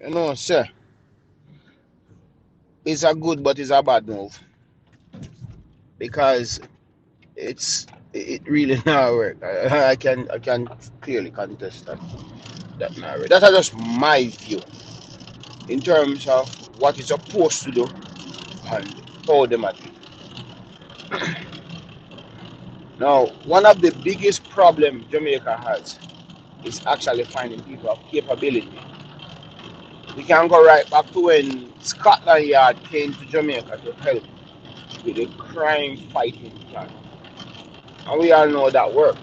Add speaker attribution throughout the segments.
Speaker 1: You know, sir, it's a good but it's a bad move because it really not work. I can clearly contest that not work. That's just my view in terms of what it's supposed to do and how them are doing. Now, one of the biggest problems Jamaica has is actually finding people of capability. We can go right back to when Scotland Yard came to Jamaica to help with the crime fighting plan. And we all know that work.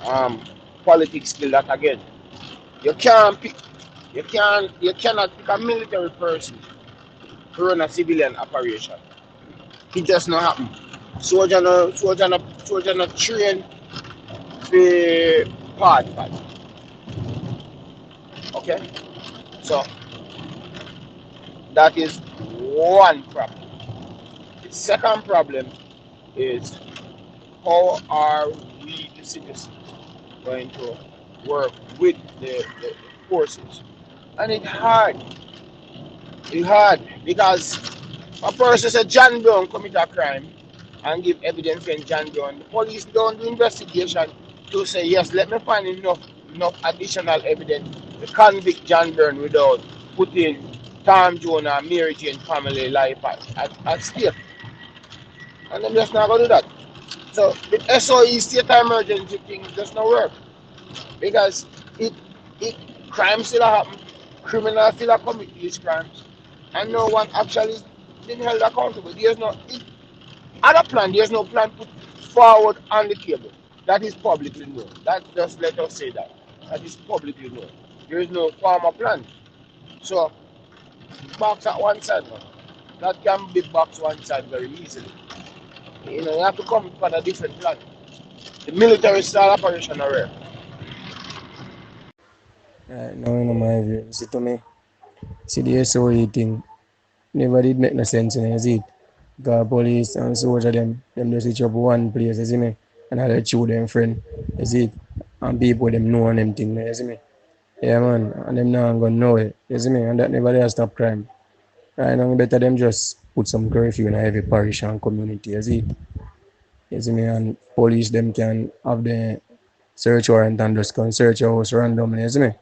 Speaker 1: Um, Politics still that again. You can't pick you cannot pick a military person to run a civilian operation. It just not happen. Soldier no train for part fight. Okay? So that is one problem. The second problem is how are we the citizens going to work with the forces? And it's hard. It's hard because a person said John Brown commit a crime and give evidence in John Brown. The police don't do investigation to say yes, let me find enough additional evidence to convict John Brown without putting Tom Jones and Mary Jane family life at stake. And them just not gonna do that. So the SOE state of emergency thing does not work because it it crime still happen, criminals still commit these crimes, and no one actually is being held accountable. There's no other plan. There's no plan put forward on the table. That is publicly known. That just let us say that. That is publicly known. There is no formal plan. So box at one side, man. That can be boxed one side very easily. You have to come up with a different plan. The military style operation are rare.
Speaker 2: Right now, in my view, see to me, see the SOE thing never did make no sense, you see it. Because police and soldier them just reach up one place, you see me, and I let shoot them friend, you see it. And people them know on them thing, you see me. Yeah man, and them now gonna know it, you see me, and that never did stop crime. Right now, better them just put some curfew in every parish and community, you see it. You see me, and police them can have the search warrant and just come search your house randomly, you see me.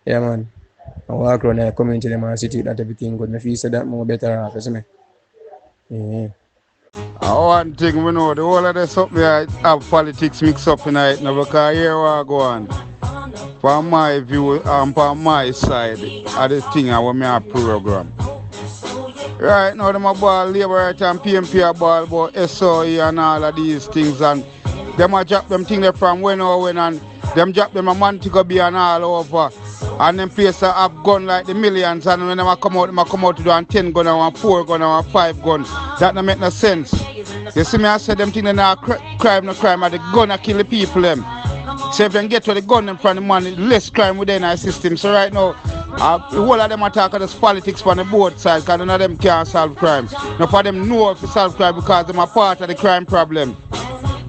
Speaker 2: Yeah man. I walk around the community them and see that everything good. Me feel say that more better off, you see me? Yeah.
Speaker 3: One thing we know, the whole of the something I have politics mixed up in it now because here we go on. From my view and from my side, of the thing I want me a program. Right now, them a ball Labour right and PNP a ball about SOE and all of these things and them a drop them thing there from when or when and them drop them a man to go be and all over. And them place a have gun like the millions and when them a come out to do and 10 gun and 1 4 gun and 1 5 gun. That don't make no sense. You see me I say them thing they not crime no crime and the gun a kill the people them. So if they get to the gun them from the money, less crime within our system. So right now, the whole of them attack this politics from the both sides because none of them can solve crime. None of them know if to solve crime because them are part of the crime problem.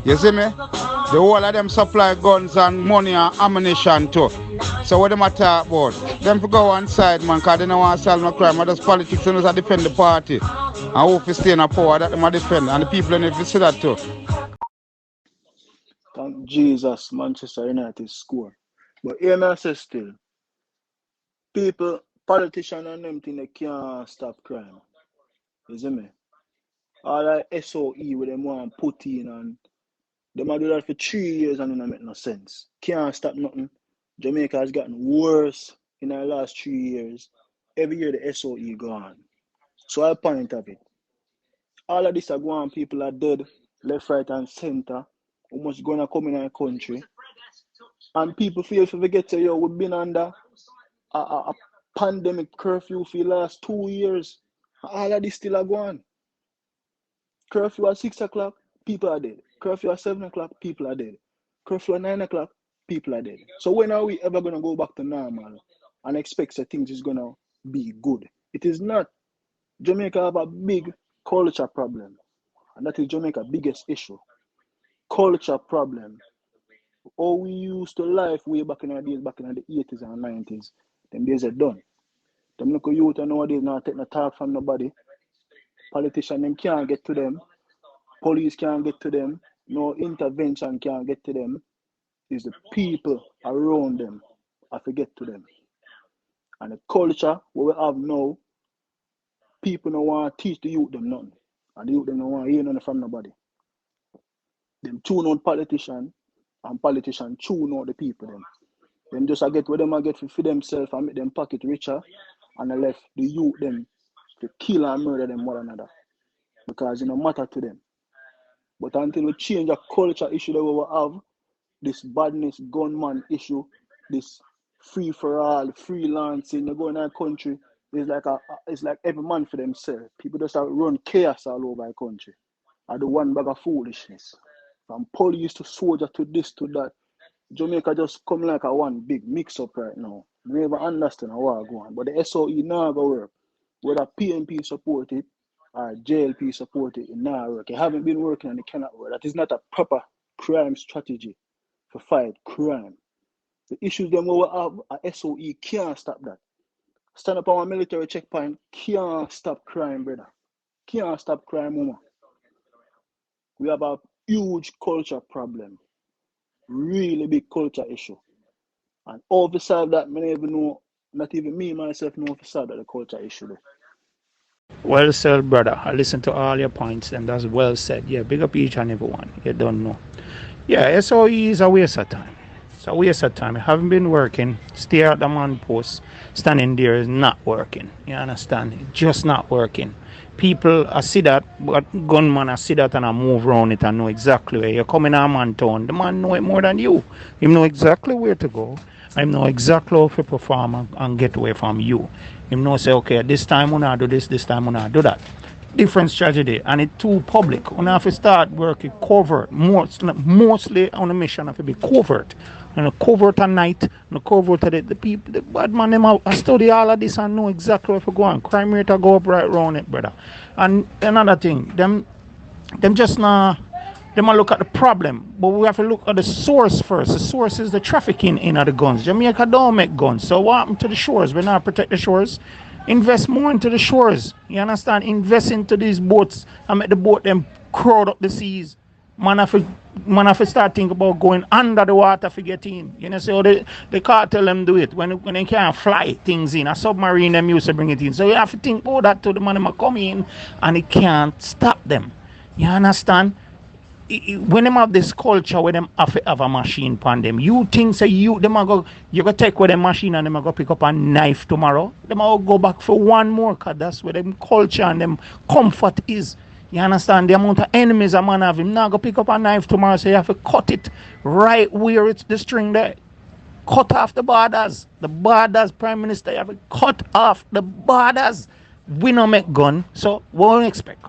Speaker 3: You see me? The whole of them supply guns and money and ammunition too. So what them attack about? Them to go one side man because they don't want to solve no crime. But just politics and just defend the party. And who if stay in power that them defend. And the people in it see that too.
Speaker 4: Thank Jesus, Manchester United score. But here I say still, people, politicians and them thing they can't stop crime. You see me? All that SOE with them want put in and them a do that for 3 years and it don't make no sense. Can't stop nothing. Jamaica has gotten worse in the last 3 years. Every year the SOE gone. So I point of it. All of this are going, people are dead, left, right, and center. Almost gonna come in our country. And people feel to forget to yo, we've been under a pandemic curfew for the last 2 years. All of this still are going. Curfew at 6 o'clock, people are dead. Curfew at 7 o'clock, people are dead. Curfew at 9 o'clock, people are dead. So when are we ever gonna go back to normal and expect that things is gonna be good? It is not. Jamaica have a big culture problem. And that is Jamaica's biggest issue. Culture problem. How we used to life way back in our days, back in the 80s and 90s. Them days are done. Them local youth nowadays not take no talk from nobody. Politician them can't get to them. Police can't get to them. No intervention can't get to them. It's the people around them I forget to them. And the culture what we have now, people don't want to teach the youth them nothing. And the youth them don't want to hear nothing from nobody. Them tune out politician and politician tune out the people them. Them just get what them I get for themselves and make them pocket richer and I left the youth them to kill and murder them one another. Because it don't matter to them. But until we change a culture issue that we will have, this badness gunman issue, this free for all, freelancing, you go in our country, it's like every man for themselves. People just run chaos all over the country. I do one bag of foolishness. From police to soldier to this to that. Jamaica just come like a one big mix up right now. We never understand how I go on. But the SOE now go work. Whether PNP support it or JLP support it, it now work. It haven't been working and it cannot work. That is not a proper crime strategy for fight crime. The issues them we have, a SOE can't stop that. Stand up on a military checkpoint can't stop crime, brother. Can't stop crime, woman. We have a huge culture problem. Really big culture issue. And all the side that I even know, not even me myself know the side that the culture issue there.
Speaker 5: Well said, brother. I listen to all your points, and that's well said. Yeah, big up each and every one. You don't know. Yeah, SOE is a waste of time. It's a waste of time. You haven't been working. Stay at the man post. Standing there is not working. You understand? It's just not working. People I see that, but gunman I see that and I move around it and know exactly where you're coming a man town. The man know it more than you. He know exactly where to go. I know exactly how to perform and get away from you. Him know say, okay, this time we not do this time we not do that. Different strategy and it too public. We have to start working covert. Mostly on a mission have to be covert. And a covert at night, and a covert at the people, the bad man them out. I study all of this and know exactly where to go on. Crime rate will go up right around it, brother. And another thing, them just not they might look at the problem, but we have to look at the source first. The source is the trafficking in the guns. Jamaica don't make guns. So what happened to the shores? We not protect the shores. Invest more into the shores. You understand? Invest into these boats and make the boat them crowd up the seas. Man have to start thinking about going under the water for get in. You know, so the cartel them do it when they can't fly things in. A submarine them used to bring it in. So you have to think about that to the man them come in and it can't stop them. You understand? When them have this culture where them have a machine upon them, you think say you go take with them machine and them go pick up a knife tomorrow. Them go back for one more cause that's where them culture and them comfort is. You understand the amount of enemies a man have him now go pick up a knife tomorrow, so you have to cut it right where it's the string there. Cut off the borders. The borders, Prime Minister, you have to cut off the borders. We don't make gun, so what do you expect?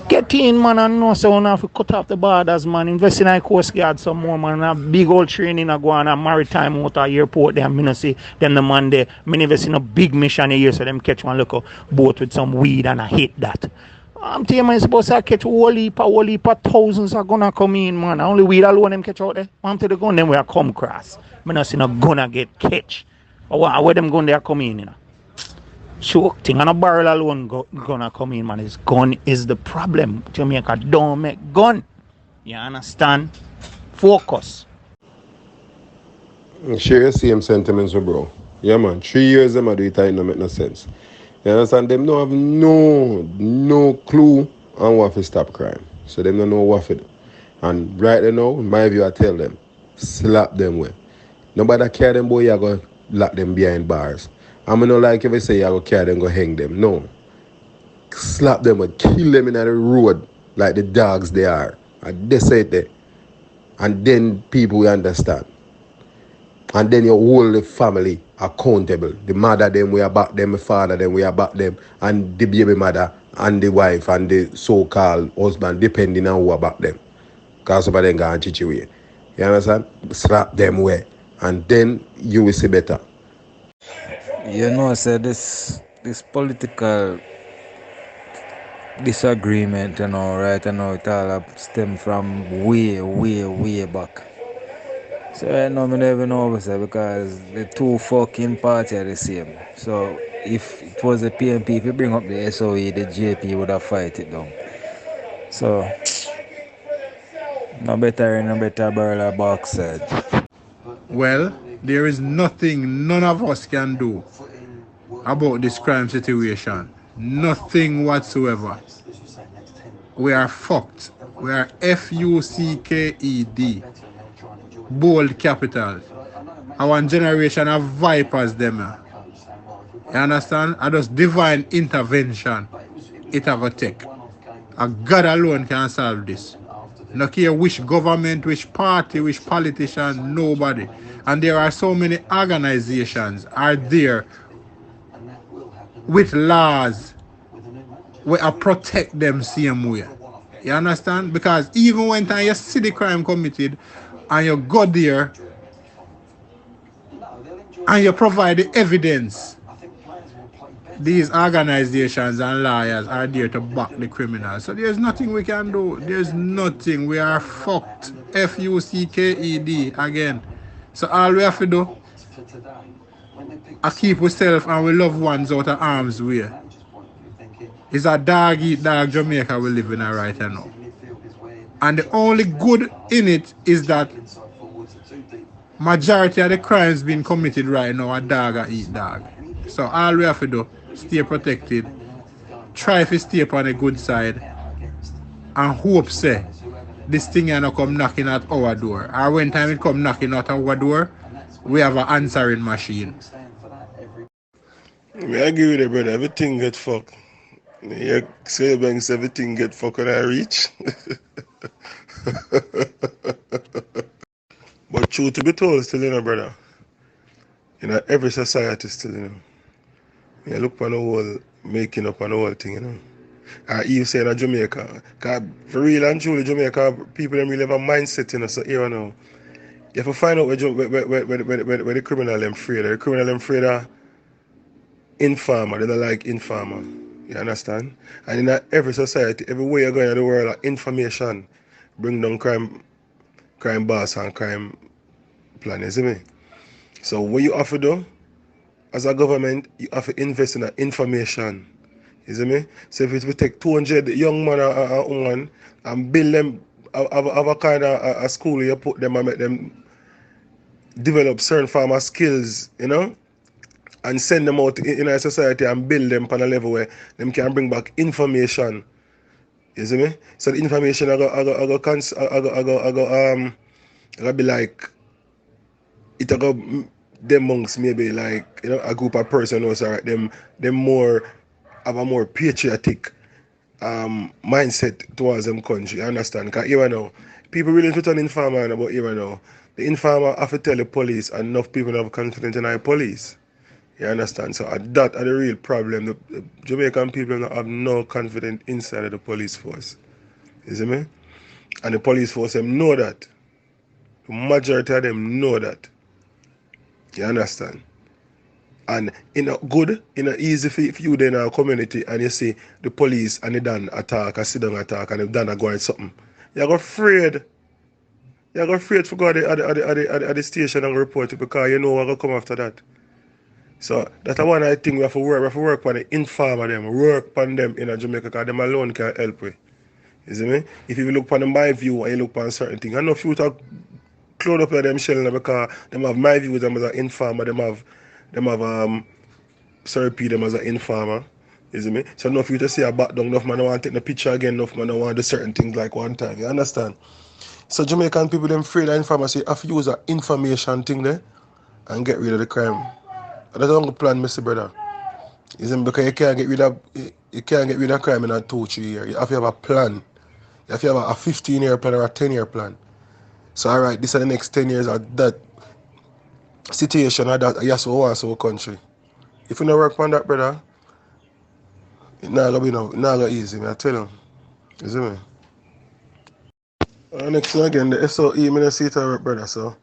Speaker 5: Get in, man, and know so we have to cut off the borders, man. Invest in a Coast Guard some more, man. A big old training a go on a maritime out of airport there. I see them the man there. I invest in a big mission here so them catch one local boat with some weed and I hate that. I'm telling you, man, supposed to catch whole heap of thousands are gonna come in, man. Only weed alone them catch out there. I'm to the gun, then we are come cross. I not see no gonna get catch. Or where them gun there come in, you know. Choke thing and a barrel alone gonna come in, man. His gun is the problem. Jamaica don't make gun. You understand? Focus.
Speaker 6: Share your same sentiments with bro. Yeah man, 3 years them a do it and it no make no sense. You understand? Them don't have no clue on what to stop crime. So them don't know what to do. And right now, in my view, I tell them, slap them way. Nobody care them boy, you go lock them behind bars. I'm not like if I say you go carry them, go hang them. No. Slap them and kill them in the road like the dogs they are. And they say it. And then people will understand. And then you hold the family accountable. The mother them we are back them, the father them we are back them, and the baby mother and the wife and the so-called husband, depending on who are back them. Because somebody them going to teach you way. You understand? Slap them way. And then you will see better.
Speaker 7: You know, so this political disagreement, right? It all stem from way back. So right now, I don't even know what to say because the two fucking parties are the same. So if it was the PNP, if you bring up the SOE, the JP would have fight it down. So no better barrel of backside.
Speaker 3: Well, there is nothing none of us can do about this crime situation. Nothing whatsoever. We are fucked. We are FUCKED. Bold capital. Our generation of vipers them. You understand? And just divine intervention. It have a take. A God alone can solve this. No care which government, which party, which politician, nobody. And there are so many organizations are there with laws where I protect them same way. You understand? Because even when you see the crime committed and you go there and you provide the evidence, these organizations and lawyers are there to back the criminals. So there's nothing we can do. There's nothing. We are fucked. FUCKED again. So all we have to do is keep ourselves and our loved ones out of harm's way. It's a dog eat dog Jamaica we live in right now. And the only good in it is that majority of the crimes being committed right now are dog eat dog. So all we have to do is stay protected, try to stay on the good side, and hope say this thing ain't not come knocking at our door. Or when time it come knocking at our door, we have an answering machine.
Speaker 6: I agree with you, brother. Everything get fucked. You say banks, everything get fucked when I reach. But truth to be told, still, brother. Every society still, You look on the whole, making up on the whole thing, you say in Jamaica, because for real and truly, Jamaica, people don't really have a mindset, so here now. You have to find out where the criminal them afraid. The criminal them afraid of informer. They don't like informer. You understand? And in every society, everywhere you go in the world, information bring down crime boss and crime plan, you see me? So what you have to do, as a government, you have to invest in that information. You see me? So if we take 200 young man and woman and build them, have a kind of a school, you put them and make them develop certain form of skills, and send them out in a society and build them on a level where them can bring back information. You see me? So the information I go be like, it go them monks maybe like a group of person or so them more have a more patriotic mindset towards them country. You understand? Because even now, people really put on informer about even now. The informer have to tell the police and enough people have confidence in the police. You understand? So that are the real problem. The Jamaican people have no confidence inside of the police force. You see me? And the police force them know that. The majority of them know that. You understand? And in a easy for you in our community and you see the police and they done attack or sit down attack and they done a go at something. You're afraid. You're afraid to go at the station and report it because you know what will come after that. So that's one I think we have to work. We have to work on the informer them, work on them in Jamaica because them alone can help with. You see me? If you look on my view and you look on certain things, I know if you talk cloud up them shell because them have my view them as an informer, them have P them as an informer. You see me? So enough you to see a back down, enough man don't want to take the picture again, enough man don't want to do certain things like one time. You understand? So Jamaican people them afraid of informer, so you have to use an information thing there and get rid of the crime. And that's the plan, Mr. Brother. You see me? Because you can't get rid of crime in a 2-3 years. You have to have a plan. You have to have a 15-year plan or a 10-year plan. So alright, this is the next 10 years of that situation or that yes, we want our country. If you don't work on that, brother, it's not gonna be easy, I tell you. You see me? Next one again, the SOE, I don't see it at work, brother, so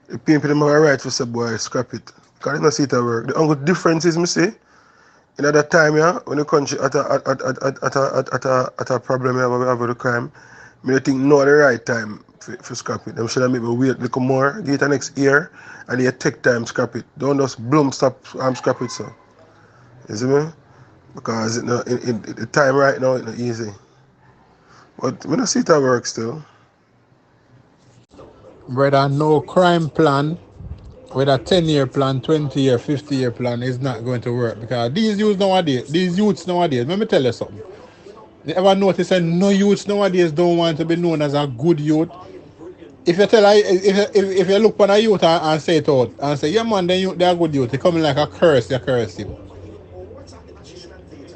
Speaker 6: the PNP them have a right to say, boy, scrap it. Because I don't see it at work. The only difference is, me see, in that time, when the country at a problem we have with the crime, I think now the right time for scrap it. Them should have maybe wait a little more, give it the next year, and they take time scrap it. Don't just stop scrap it, so. You see me? Because the time right now it's not easy. But we don't see it at work still.
Speaker 3: Brother, no crime plan with a 10-year plan, 20-year, 50-year plan is not going to work because these youths nowadays, let me tell you something. You ever notice that no youths nowadays don't want to be known as a good youth? If you tell if you look on a youth and say it out and say, yeah man, they're a good youth, they coming like a curse, you curse him.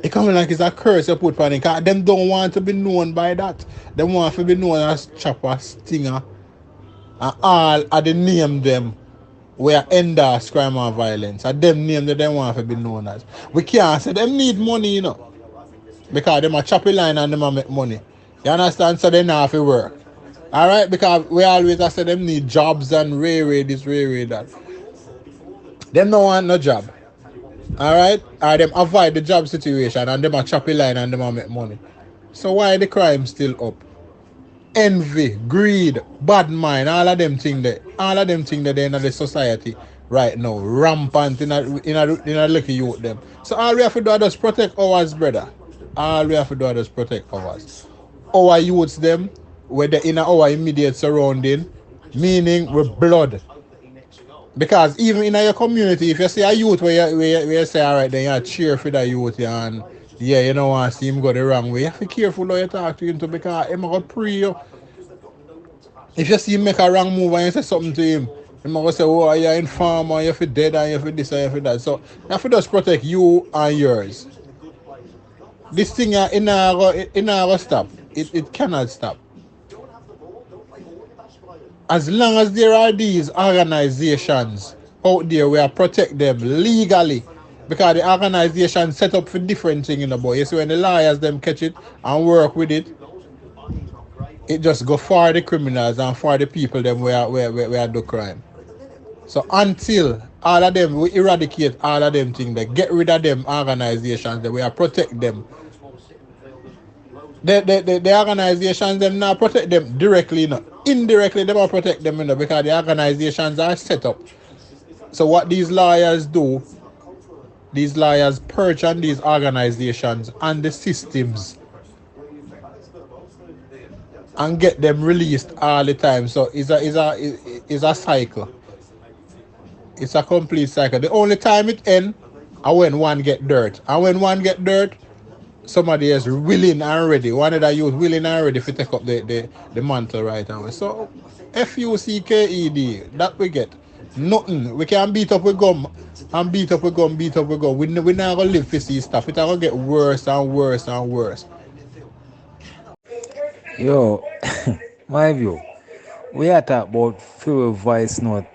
Speaker 3: It coming like it's a curse you put on him because them don't want to be known by that. They want to be known as chopper, stinger, and all of the name them where endorse crime and violence. And them name that they want to be known as. We can't say them need money, you know. Because them a choppy line and them a make money. You understand? So they not have to work. Alright? Because we always say them need jobs and rare this, rare that. Them don't want no job. Alright? Or them avoid the job situation and them a choppy line and them a make money. So why the crime still up? Envy, greed, bad mind, all of them things that they're in the society right now, rampant in a little youth them. So all we have to do is just protect ours, brother. All we have to do is just protect ours. Our youths them, whether in our immediate surrounding, meaning with blood. Because even in your community, if you see a youth where you say, all right, then you cheer for that youth, and yeah, you don't want to see him go the wrong way, you have to be careful how you talk to him too, because he's going to pray you. If you see him make a wrong move and you say something to him, he's going to say, oh, you're informer, you're for dead, and you're for this, and you're for that. So you have to just protect you and yours. This thing, it not going to stop. It cannot stop. As long as there are these organizations out there, we are protect them legally. Because the organization set up for different things in the boy. You see when the lawyers them catch it and work with it, it just go for the criminals and for the people them where do crime. So until all of them, we eradicate all of them things, they get rid of them organizations, that we are protect them. The organizations them now protect them directly, you know. Indirectly they will protect them, you know, because the organizations are set up. So what these lawyers do, these lawyers perch on these organizations and the systems and get them released all the time. So it's a cycle. It's a complete cycle. The only time it ends is when one get dirt. And when one get dirt, somebody is willing and ready. One of the youth willing and ready to take up the mantle right away. So FUCKED, that we get. Nothing. We can beat up with gum and beat up with gum. We not gonna live to see stuff. It's gonna get worse and worse and worse.
Speaker 7: Yo, my view, we are talking about few voice note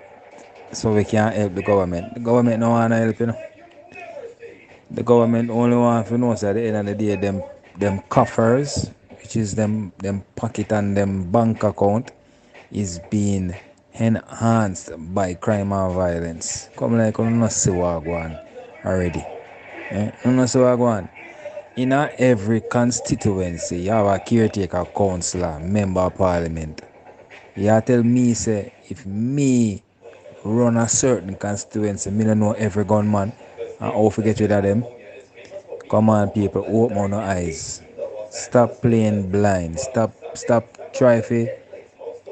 Speaker 7: so we can help the government. The government no want to help, you know. The government only want to know, so at the end of the day, them coffers, which is them pocket and them bank account, is being enhanced by crime and violence. Come like you not see what go on already. You not see what go on. In every constituency, you have a caretaker, councillor, member of parliament. You tell me, say, if me run a certain constituency, me don't know every gunman and how to get rid of them. Come on, people, open your eyes. Stop playing blind. Stop trying to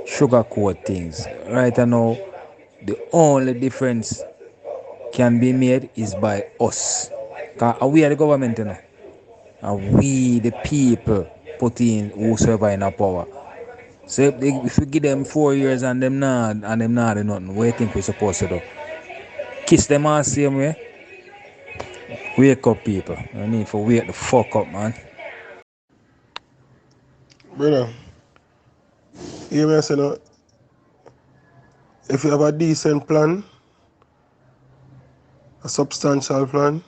Speaker 7: sugarcoat things. Right now, the only difference can be made is by us. Because we are the government, you know. And we, the people, put in whosoever in our power. So if we give them 4 years and them not do nothing, what do you think we're supposed to do? Kiss them all the same way? Wake up, people. I need to wake the fuck up, man.
Speaker 6: Brother, hear me say no. If you have a decent plan, a substantial plan,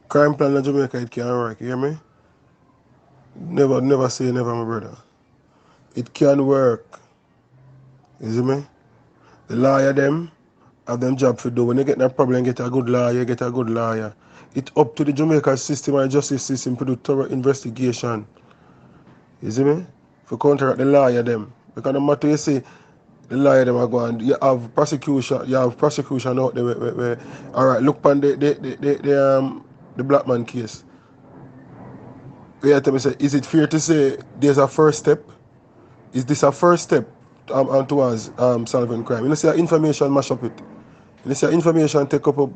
Speaker 6: crime plan in Jamaica, it can work, you hear me? Never say never, my brother. It can work. You see me? The lawyer them have them job to do. When you get that problem, get a good lawyer. It's up to the Jamaica system and justice system to do thorough investigation. You see me? for counteract the lawyer them. Because no matter you say the lawyer them are going, you have prosecution out there where alright, look upon the black man case. You tell me say, is it fair to say there's a first step? Is this a first step towards solving crime? You know, say information mash up it. You know, say information take up a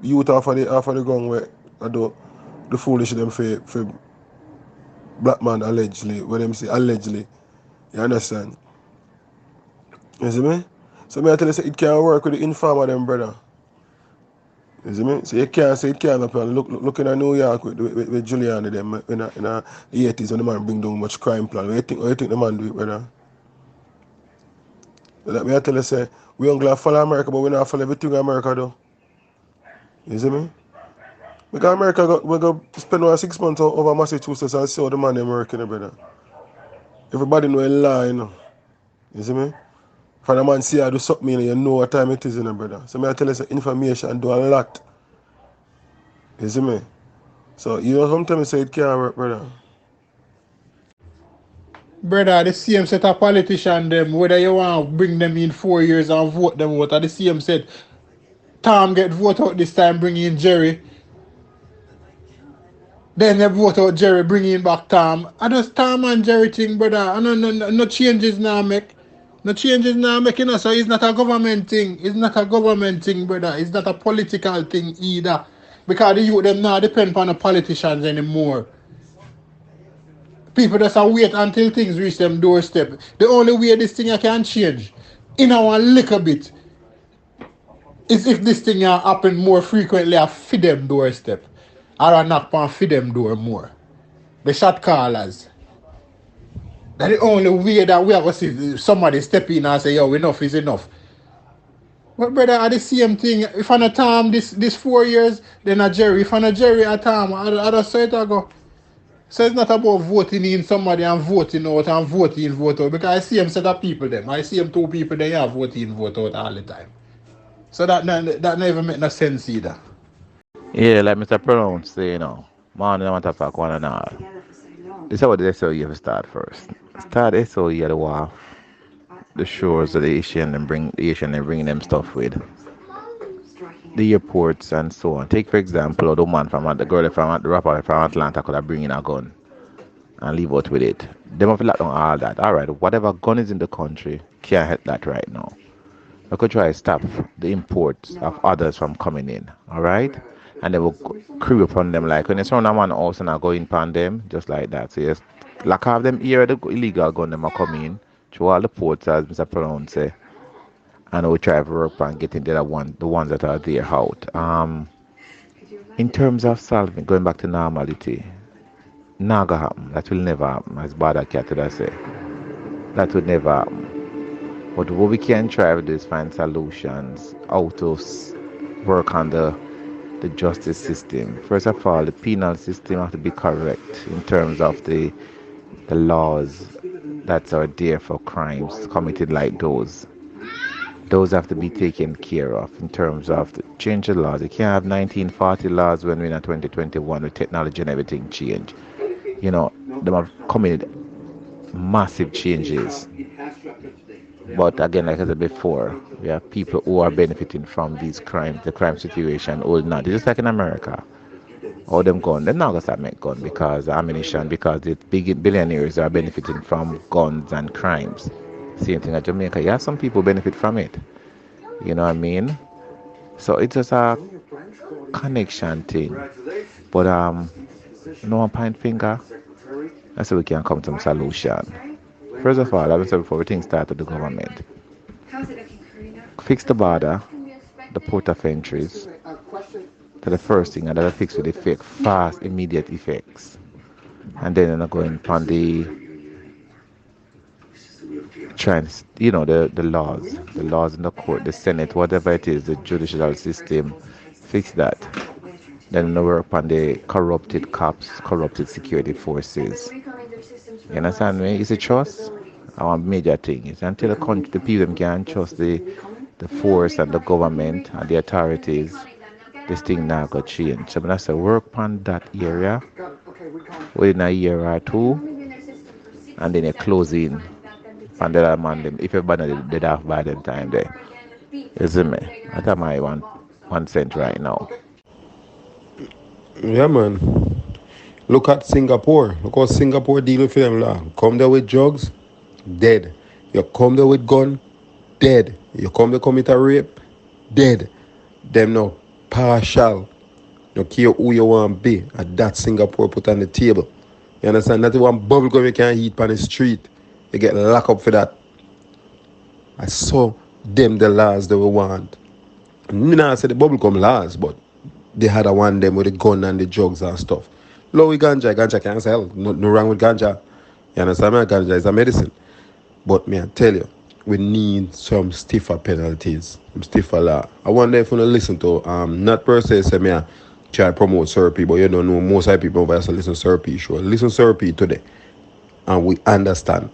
Speaker 6: youth off of the ground where I do the foolish them for black man allegedly, what them say allegedly. You understand? You see me? So me I tell you say it can't work with the informer them, brother. You see me? So you can't say it can't happen. Looking at New York with Giuliani them in the 80s when the man bring down much crime plan. What you think the man do it, brother? Let me tell you say we don't glad follow America, but we not follow everything America do. You see me? Because America we go spend over 6 months over Massachusetts and see how the man them working, brother. Everybody know a law, you know. You see me? For the man see I do something, you know what time it is, you know, brother. So me I tell you say information do a lot. You see me? So you know sometimes say it can't work, brother.
Speaker 5: Brother, the same set of politician them, whether you want to bring them in 4 years and vote them out, the same set. Tom get vote out this time, bring in Jerry. Then they vote out Jerry, bring in back Tom. I just Tom and Jerry thing, brother. I no changes now make. No changes now make, you know, so it's not a government thing. It's not a government thing, brother. It's not a political thing either. Because the youth them now depend on the politicians anymore. People just wait until things reach them doorstep. The only way this thing can change in our little bit is if this thing happen more frequently at feed them doorstep. Or a knock on feed them door more. The shot callers. That's the only way that we are going to see somebody step in and say, yo, enough is enough. But brother, at the same thing, if I'm a Tom this 4 years, then a Jerry. If I'm a Jerry a Tom, I just say it I go. So it's not about voting in somebody and voting out and voting vote out. Because I see them set of people them. I see them two people they have voting vote out all the time. So that never make no sense either.
Speaker 8: Yeah, like Mr. Pronounce say, morning I want to pack one and all. This is how the SOE have start first. Start SOE at the wharf, the shores of the Asian and bring them stuff with. The airports and so on. Take for example, the man from the girl from the rapper from Atlanta could have bring in a gun and leave out with it. Them have locked down all that. Alright, whatever gun is in the country, can't help that right now. We could try to stop the imports of others from coming in. Alright? And they will creep upon them like when they surround a man house and I go in upon them, just like that. So yes, like have them here the illegal gun them are coming through all the ports as Mr. Brown say. And we try to work on getting the ones that are there out. In terms of solving, going back to normality, naga happen. That will never happen, as bad as Cat would say. That would never happen. But what we can try to do is find solutions how to work on the justice system. First of all, the penal system has to be correct in terms of the laws that are there for crimes committed like those. Those have to be taken care of in terms of the change the laws. You can't have 1940 laws when we're in 2021 with technology and everything change. Them have committed massive changes. But again, like I said before, we have people who are benefiting from these crimes, the crime situation, all not. Just like in America. All them gun, they're not gonna start make gun because ammunition, because the big billionaires are benefiting from guns and crimes. Same thing at Jamaica. Yeah, some people benefit from it. You know what I mean? So it's just a connection thing. But no one point finger. That's how we can come to some solution. First of all, as I said before, everything starts with the government. Fix the border, the port of entries. To the first thing, and that'll fix with effect, fast, immediate effects. And then I'm going on the the laws in the court, the Senate, whatever it is, the judicial system, fix that. Then we work on the corrupted cops, corrupted security forces. You understand me? It's a trust. Our major thing is until the people can trust the force and the government and the authorities, this thing now got change. So when I say work on that area within a year or two, and then you close in and the other man them if everybody did have by them time there. You see me? That's my 1 cent right now.
Speaker 6: Yeah, man. Look at Singapore. Look how Singapore deal with them law. Come there with drugs, dead. You come there with gun, dead. You come there commit a rape, dead. Them no partial. No care who you want to be. And that Singapore put on the table. You understand? Not one bubble gum you can eat on the street. You get locked up for that. I saw them the laws they we want. Me not say the bubble gum laws, but they had a one them with the gun and the drugs and stuff. Low with ganja can't sell. No wrong with ganja. You understand me? Ganja is a medicine. But me I tell you, we need some stiffer penalties, some stiffer law. I wonder if you listen to not per se say me I try to promote Serpy, but you don't know most of the people over here listen to Serpy show. Listen to Serpy today and we understand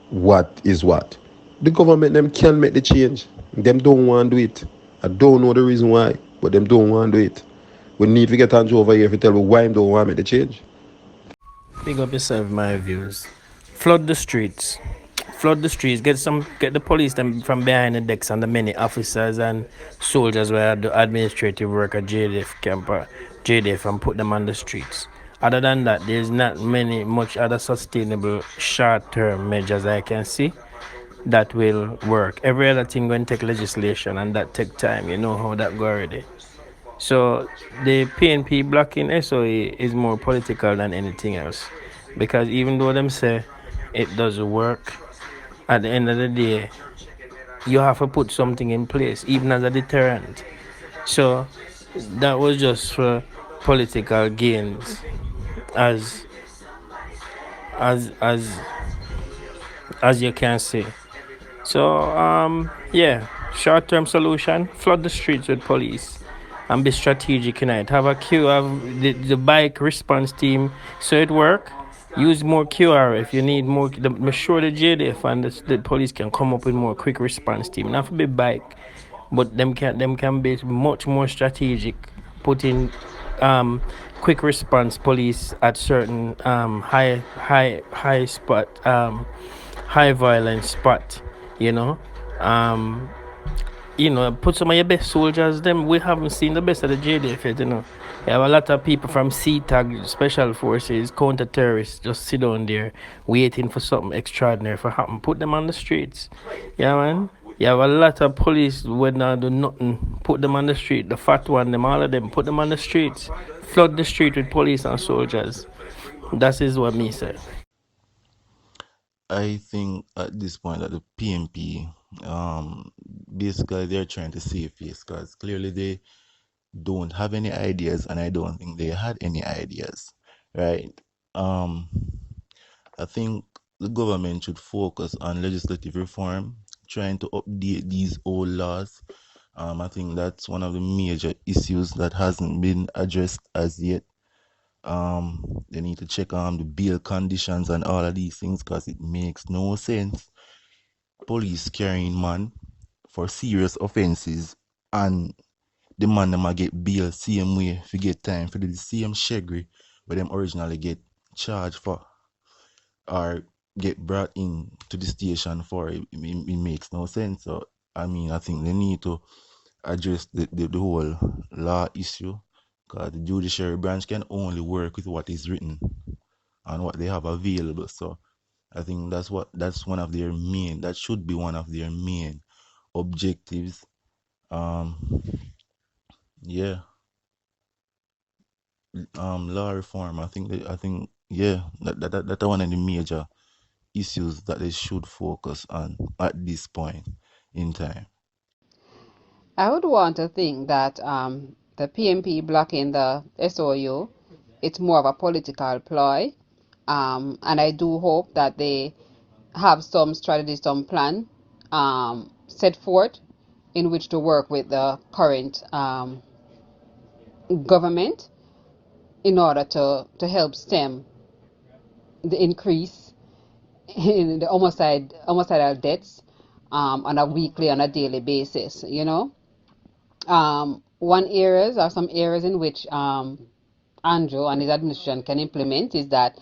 Speaker 6: what is what. The government them can make the change. Them don't want to do it. I don't know the reason why, but them don't want to do it. We need to get Andrew over here to tell me why them don't want to make the change.
Speaker 9: Big up yourself, my views. Flood the streets. Flood the streets. Get the police them from behind the decks and the many officers and soldiers where the administrative work at JDF camp, JDF, and put them on the streets. Other than that, there's not much other sustainable short-term measures I can see that will work. Every other thing going to take legislation and that take time. You know how that go already. So the PNP blocking SOE is more political than anything else, because even though them say it doesn't work, at the end of the day, you have to put something in place, even as a deterrent. So that was just for political gains, as as as as you can see. So yeah, short-term solution: flood the streets with police and be strategic in it. Have a queue, have the bike response team, so it work. Use more QR if you need more. Make sure the JDF and the police can come up with more quick response team. Not for big bike, but them can be much more strategic. Putting quick response police at certain high spot high violence spot, you know. Um, put some of your best soldiers. Them we haven't seen the best of the JDF yet, you know. You have a lot of people from CTAG, Special Forces, counter terrorists, just sit down there waiting for something extraordinary to happen. Put them on the streets, yeah, man. You have a lot of police would not do nothing. Put them on the street. The fat one, them all of them. Put them on the streets. Flood the street with police and soldiers. That is what me say.
Speaker 10: I think at this point that the PNP, basically they're trying to save face because clearly they don't have any ideas, and I don't think they had any ideas, right? Um, I think the government should focus on legislative reform, trying to update these old laws. I think that's one of the major issues that hasn't been addressed as yet. They need to check on the bail conditions and all of these things because it makes no sense. Police carrying man for serious offences and the man them a get bail same way if you get time for the same shaggy where them originally get charged for or get brought in to the station for it makes no sense. So I mean I think they need to address the whole law issue because the judiciary branch can only work with what is written and what they have available. So I think that's one of their main that should be one of their main objectives. Um yeah. Law reform. I think yeah, that one of the major issues that they should focus on at this point in time.
Speaker 11: I would want to think that the PMP blocking the SOU, it's more of a political ploy. And I do hope that they have some strategy, some plan set forth in which to work with the current government in order to help stem the increase in the homicidal deaths on a weekly, on a daily basis, you know. One areas or some areas in which Andrew and his administration can implement is that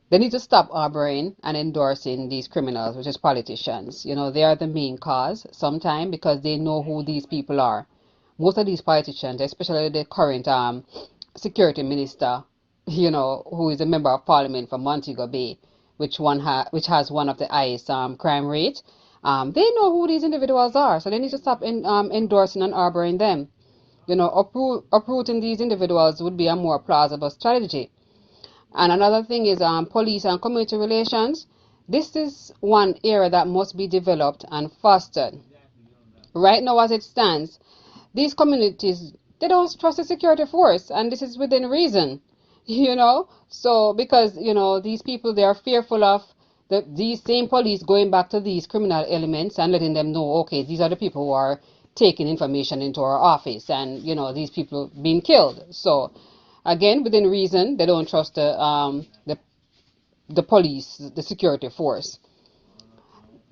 Speaker 11: They need to stop harboring and endorsing these criminals, which is politicians. They are the main cause sometimes because they know who these people are. Most of these politicians, especially the current security minister, who is a member of parliament from Montego Bay, which has one of the highest crime rate. They know who these individuals are, so they need to stop endorsing and harboring them. Uprooting these individuals would be a more plausible strategy. And another thing is police and community relations. This is one area that must be developed and fostered. Right now, as it stands, these communities, they don't trust the security force, and this is within reason. So because these people, they are fearful of these same police going back to these criminal elements and letting them know, okay, these are the people who are taking information into our office, and these people being killed. So again, within reason, they don't trust the police, the security force.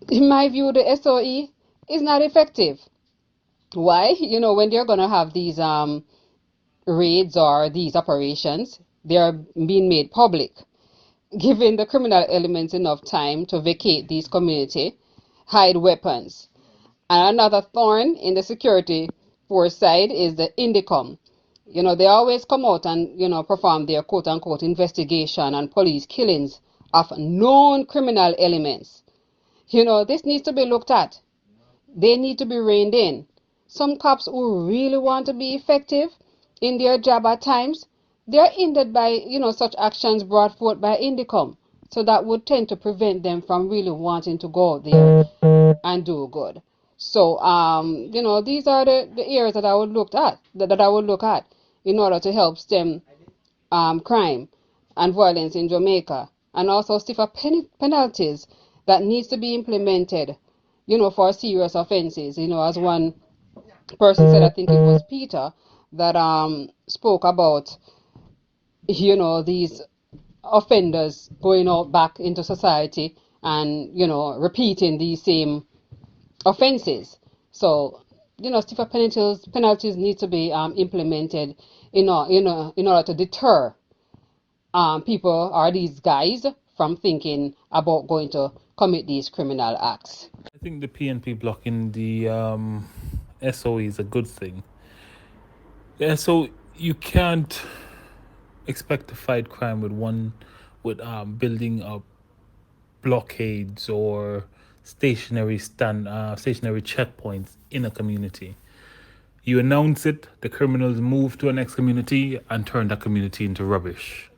Speaker 11: In my view, the SOE is not effective. Why? When they're gonna have these raids or these operations, they are being made public, giving the criminal elements enough time to vacate these communities, hide weapons. And another thorn in the security force side is the INDICOM. They always come out and, perform their quote unquote investigation and police killings of known criminal elements. This needs to be looked at. They need to be reined in. Some cops who really want to be effective in their job at times, they're hindered by, such actions brought forth by INDICOM. So that would tend to prevent them from really wanting to go out there and do good. So, these are the areas that I would look at in order to help stem crime and violence in Jamaica, and also stiffer penalties that needs to be implemented, for serious offenses. As one person said, I think it was Peter, that spoke about, these offenders going out back into society and, repeating these same offenses. So, stiffer penalties need to be implemented in order to deter people or these guys from thinking about going to commit these criminal acts.
Speaker 12: I think the PNP blocking the SOE is a good thing. Yeah, so you can't expect to fight crime with building up blockades or stationary checkpoints in a community. You announce it, the criminals move to a next community and turn that community into rubbish.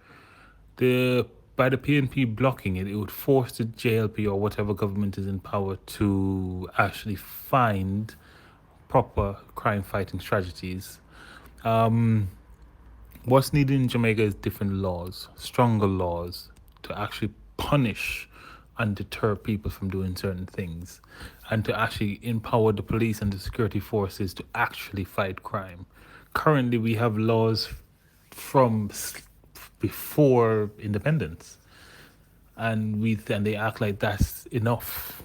Speaker 12: By the PNP blocking it, it would force the JLP or whatever government is in power to actually find proper crime fighting strategies. What's needed in Jamaica is different laws, stronger laws to actually punish and deter people from doing certain things, and to actually empower the police and the security forces to actually fight crime. Currently, we have laws from before independence, and they act like that's enough.